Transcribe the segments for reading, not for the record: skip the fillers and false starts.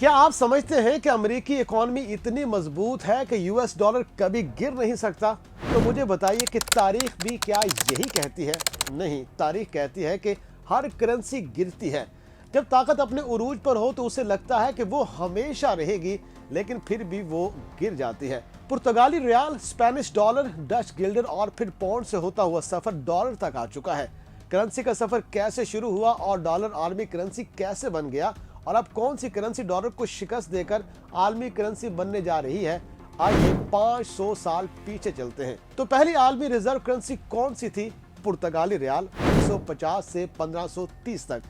क्या आप समझते हैं कि अमेरिकी इकॉनमी इतनी मजबूत है कि यूएस डॉलर कभी गिर नहीं सकता? तो मुझे बताइए कि तारीख भी क्या यही कहती है? नहीं, तारीख कहती है कि हर करेंसी गिरती है। जब ताकत अपने उरूज पर हो तो उसे लगता है कि वो हमेशा रहेगी, लेकिन फिर भी वो गिर जाती है। पुर्तगाली रियाल, स्पेनिश डॉलर, डच गिल्डर और फिर पाउंड से होता हुआ सफर डॉलर तक आ चुका है। करेंसी का सफर कैसे शुरू हुआ और डॉलर आलमी करेंसी कैसे बन गया, और अब कौन सी करेंसी डॉलर को शिकस्त देकर आलमी करेंसी बनने जा रही है, आइए 500 साल पीछे चलते हैं। तो पहली आलमी रिजर्व करेंसी कौन सी थी? पुर्तगाली रियाल, 1950 से 1530 तक।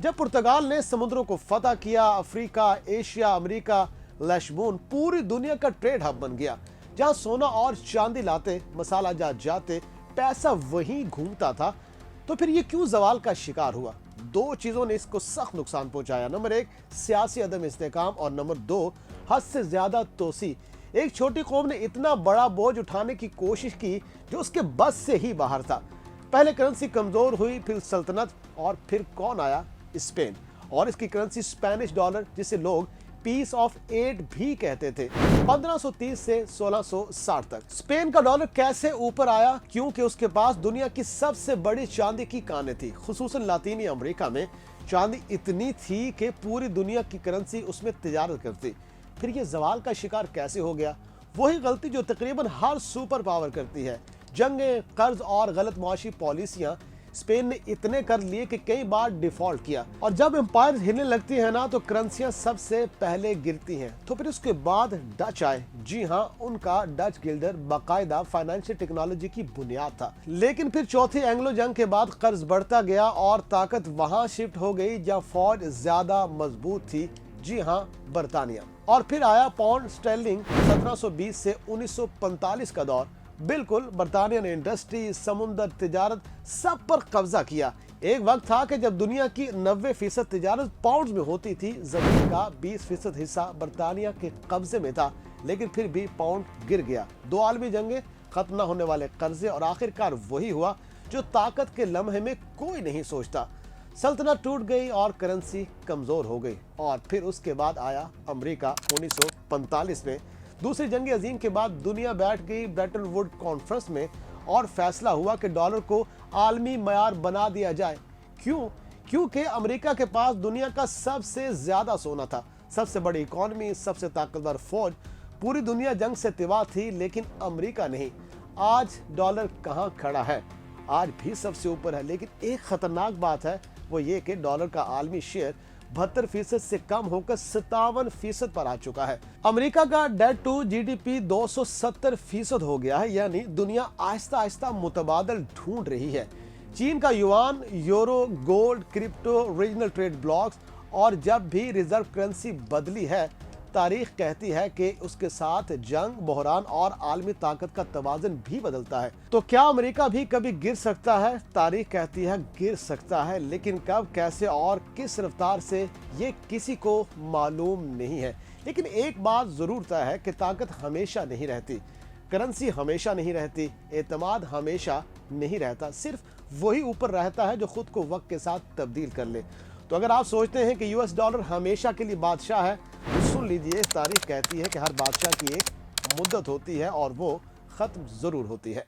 जब पुर्तगाल ने समुद्रों को फतह किया, अफ्रीका, एशिया, अमेरिका, लशमून पूरी दुनिया का ट्रेड हब बन गया। जहां सोना और चांदी लाते, मसाला जाते, पैसा वहीं घूमता था। तो फिर ये क्यों जवाल का शिकार हुआ? दो चीजों ने इसको सख्त नुकसान पहुंचाया। नंबर 1, सियासी अदम इस्तेकाम, और नंबर 2, हद से ज्यादा तोसी। एक छोटी कौम ने इतना बड़ा बोझ उठाने की कोशिश की जो उसके बस से ही बाहर था। पहले करेंसी कमजोर हुई, फिर सल्तनत, और फिर कौन आया? स्पेन। और इसकी करेंसी स्पेनिश डॉलर, जिसे लोग पीस ऑफ 8 भी कहते थे, 1530 से 1660 तक। स्पेन का डॉलर कैसे ऊपर आया? क्योंकि उसके पास दुनिया की सबसे बड़ी चांदी की कानें थी। खुसूसन लातीनी अमेरिका में चांदी इतनी थी कि पूरी दुनिया की करेंसी उसमें तिजारत करती। फिर ये जवाल का शिकार कैसे हो गया? वही गलती जो तकरीबन हर सुपर पावर करती है। जंगें, कर्ज और गलत मुआशी पॉलिसियां। स्पेन ने इतने कर लिए कि कई बार डिफॉल्ट किया, और जब एम्पायर हिलने लगती है ना, तो करेंसियां सबसे पहले गिरती हैं। तो फिर उसके बाद डच आए। जी हाँ, उनका डच गिल्डर बाकायदा फाइनेंशियल टेक्नोलॉजी की बुनियाद था। लेकिन फिर चौथी एंग्लो जंग के बाद कर्ज बढ़ता गया और ताकत वहां शिफ्ट हो गई जहां फौज ज्यादा मजबूत थी। जी हाँ, बरतानिया। और फिर आया पाउंड स्टर्लिंग। 1720 से 1945 का दौर। बिल्कुल, बरतानिया ने इंडस्ट्री, समुद्र, तिजारत सब पर कब्जा किया। एक वक्त था कि जब दुनिया की 90% तिजारत पाउंड्स में होती थी। जमीन का 20% हिस्सा बरतानिया के कब्जे में था, लेकिन फिर भी पाउंड गिर गया। 2 आलमी जंगें, खत्म न होने वाले कर्जे, और आखिरकार वही हुआ जो ताकत के लम्हे में कोई नहीं सोचता। सल्तनत टूट गई और करेंसी कमजोर हो गई। और फिर उसके बाद आया अमेरिका 1945 में। दूसरी जंग अजीम के बाद दुनिया बैठ गई ब्रेटन वुड कॉन्फ्रेंस में, और फैसला हुआ कि डॉलर को आलमी मयार बना दिया जाए। क्यों? क्योंकि अमेरिका के पास दुनिया का सबसे ज्यादा सोना था, सबसे बड़ी इकॉनमी, सबसे ताकतवर फौज। पूरी दुनिया जंग से तिवा थी, लेकिन अमेरिका नहीं। आज डॉलर कहाँ खड़ा है? आज भी सबसे ऊपर है, लेकिन एक खतरनाक बात है, वो ये कि डॉलर का आलमी शेयर 72% से कम होकर 57% पर आ चुका है। अमेरिका का डेट टू जीडीपी 270% हो गया है, यानी दुनिया आहिस्ता आहिस्ता मुतबादल ढूंढ रही है। चीन का yuan, euro, gold, crypto, regional trade blocks, और जब भी रिजर्व करेंसी बदली है, तारीख कहती है कि उसके साथ जंग, बहरान और आलमी ताकत का तवाज़ुन भी बदलता है। तो क्या अमेरिका भी कभी गिर सकता है? तारीख कहती है गिर सकता है, लेकिन कब, कैसे और किस रफ्तार से, ये किसी को मालूम नहीं है। लेकिन एक बात जरूर तय है कि ताकत हमेशा नहीं रहती, करेंसी हमेशा नहीं रहती, एतमाद हमेशा नहीं रहता। सिर्फ वही ऊपर रहता है जो खुद को वक्त के साथ तब्दील कर ले। तो अगर आप सोचते हैं कि यूएस डॉलर हमेशा के लिए बादशाह है, तो सुन लीजिए, तारीख कहती है कि हर बादशाह की एक मुद्दत होती है और वो खत्म जरूर होती है।